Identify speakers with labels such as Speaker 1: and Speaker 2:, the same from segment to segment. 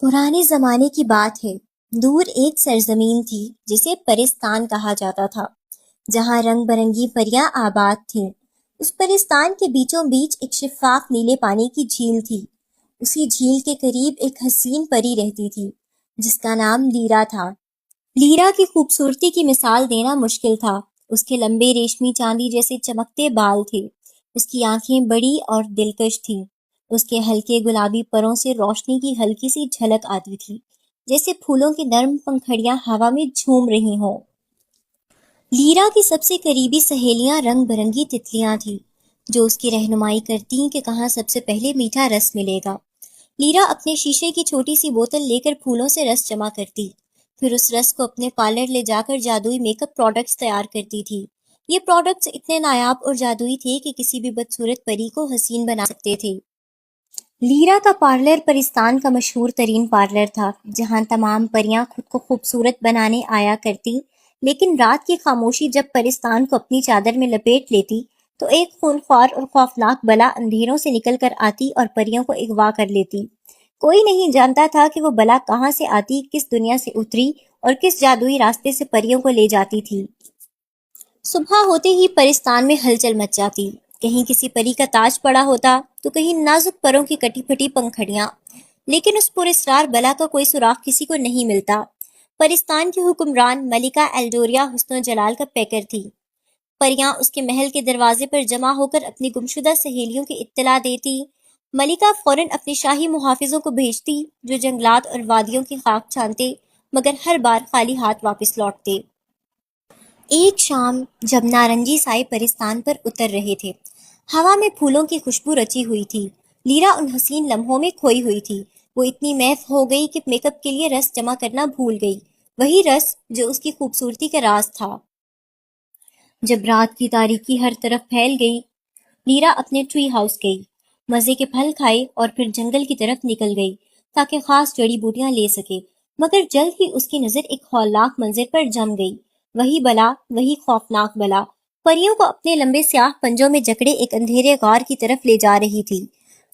Speaker 1: پرانے زمانے کی بات ہے۔ دور ایک سرزمین تھی جسے پرستان کہا جاتا تھا، جہاں رنگ برنگی پریاں آباد تھیں۔ اس پرستان کے بیچوں بیچ ایک شفاف نیلے پانی کی جھیل تھی۔ اسی جھیل کے قریب ایک حسین پری رہتی تھی جس کا نام لیرا تھا۔ لیرا کی خوبصورتی کی مثال دینا مشکل تھا۔ اس کے لمبے ریشمی چاندی جیسے چمکتے بال تھے۔ اس کی آنکھیں بڑی اور دلکش تھیں۔ اس کے ہلکے گلابی پروں سے روشنی کی ہلکی سی جھلک آتی تھی، جیسے پھولوں کی نرم پنکھڑیاں ہوا میں جھوم رہی ہوں۔ لیرا کی سب سے قریبی سہیلیاں رنگ برنگی تتلیاں تھیں، جو اس کی رہنمائی کرتیں کہ کہاں سب سے پہلے میٹھا رس ملے گا۔ لیرا اپنے شیشے کی چھوٹی سی بوتل لے کر پھولوں سے رس جمع کرتی، پھر اس رس کو اپنے پارلر لے جا کر جادوئی میک اپ پروڈکٹس تیار کرتی تھی۔ یہ پروڈکٹس اتنے نایاب اور جادوئی تھے کہ کسی بھی بدصورت پری کو حسین بنا سکتے تھے۔ لیرا کا پارلر پرستان کا مشہور ترین پارلر تھا، جہاں تمام پریاں خود کو خوبصورت بنانے آیا کرتی، لیکن رات کی خاموشی جب پرستان کو اپنی چادر میں لپیٹ لیتی تو ایک خونخوار اور خوفناک بلا اندھیروں سے نکل کر آتی اور پریوں کو اغوا کر لیتی۔ کوئی نہیں جانتا تھا کہ وہ بلا کہاں سے آتی، کس دنیا سے اتری اور کس جادوئی راستے سے پریوں کو لے جاتی تھی۔ صبح ہوتے ہی پرستان میں ہلچل مچ جاتی، کہیں کسی پری کا تاج پڑا ہوتا تو کہیں نازک پروں کی کٹی پھٹی پنکھڑیاں، لیکن اس پراسرار بلا کا کوئی سراغ کسی کو نہیں ملتا۔ پرستان کی حکمران ملکہ ایلڈوریا حسن و جلال کا پیکر تھی۔ پریاں اس کے محل کے دروازے پر جمع ہو کر اپنی گمشدہ سہیلیوں کی اطلاع دیتی۔ ملکہ فوراً اپنے شاہی محافظوں کو بھیجتی، جو جنگلات اور وادیوں کی خاک چھانتے، مگر ہر بار خالی ہاتھ واپس لوٹتے۔ ایک شام جب نارنجی سائے پرستان پر اتر رہے تھے، ہوا میں پھولوں کی خوشبو رچی ہوئی تھی۔ لیرا ان حسین لمحوں میں کھوئی ہوئی تھی۔ وہ اتنی محو ہو گئی کہ میک اپ کے لیے رس جمع کرنا بھول گئی، وہی رس جو اس کی خوبصورتی کا راز تھا۔ جب رات کی تاریکی ہر طرف پھیل گئی، لیرا اپنے ٹری ہاؤس گئی، مزے کے پھل کھائے اور پھر جنگل کی طرف نکل گئی تاکہ خاص جڑی بوٹیاں لے سکے، مگر جلد ہی اس کی نظر ایک ہولناک منظر پر جم گئی۔ وہی بلا، وہی خوفناک بلا، پریوں کو اپنے لمبے سیاہ پنجوں میں جکڑے ایک اندھیرے غار کی طرف لے جا رہی تھی۔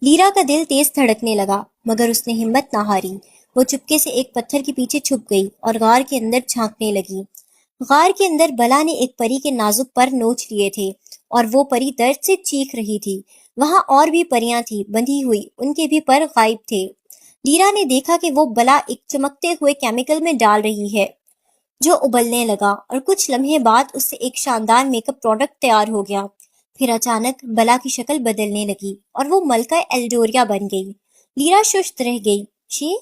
Speaker 1: لیرا کا دل تیز دھڑکنے لگا، مگر اس نے ہمت نہ ہاری۔ وہ چپکے سے ایک پتھر کے پیچھے چھپ گئی اور غار کے اندر جھانکنے لگی۔ غار کے اندر بلا نے ایک پری کے نازک پر نوچ لیے تھے اور وہ پری درد سے چیخ رہی تھی۔ وہاں اور بھی پریاں تھیں بندھی ہوئی، ان کے بھی پر غائب تھے۔ لیرا نے دیکھا کہ وہ بلا ایک چمکتے ہوئے کیمیکل میں ڈال رہی ہے جو ابلنے لگا، اور کچھ لمحے بعد اس سے ایک شاندار میک اپ پروڈکٹ تیار ہو گیا۔ پھر اچانک بلا کی شکل بدلنے لگی اور وہ ملکہ ایلڈوریا بن گئی۔ لیرا ششت رہ گئی۔